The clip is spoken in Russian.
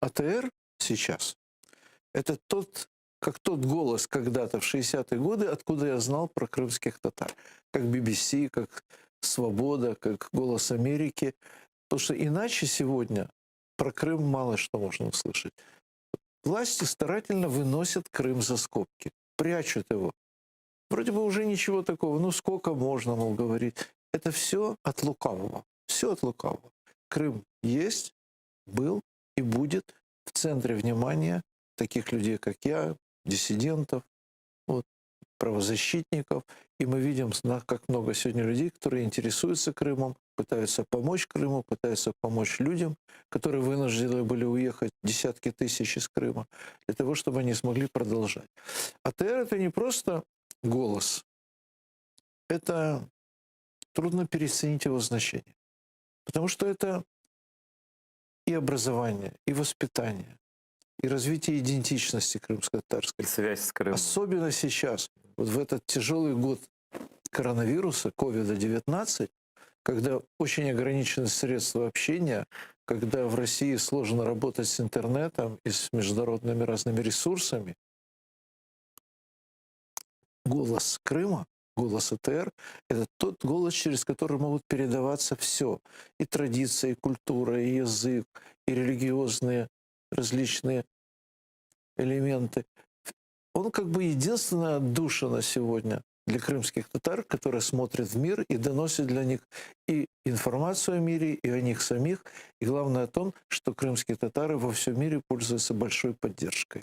АТР сейчас — это как тот голос когда-то в 60-е годы, откуда я знал про крымских татар. Как BBC, как «Свобода», как «Голос Америки». Потому что иначе сегодня про Крым мало что можно услышать. Власти старательно выносят Крым за скобки, прячут его. Вроде бы уже ничего такого, ну сколько можно, мол, говорить. Это все от лукавого. Все от лукавого. Крым есть, был и будет в центре внимания таких людей, как я, диссидентов, вот, правозащитников. И мы видим, как много сегодня людей, которые интересуются Крымом, пытаются помочь Крыму, пытаются помочь людям, которые вынуждены были уехать десятки тысяч из Крыма, для того, чтобы они смогли продолжать. АТР — это не просто голос, это трудно переоценить его значение. Потому что это и образование, и воспитание, и развитие идентичности крымско-татарской. Связь с Крымом. Особенно сейчас, вот в этот тяжелый год коронавируса, COVID-19, когда очень ограничены средства общения, когда в России сложно работать с интернетом и с международными разными ресурсами, голос Крыма, голос АТР — это тот голос, через который могут передаваться все. И традиция, и культура, и язык, и религиозные различные элементы. Он как бы единственная отдушина сегодня для крымских татар, которая смотрит в мир и доносит для них и информацию о мире, и о них самих, и главное о том, что крымские татары во всем мире пользуются большой поддержкой.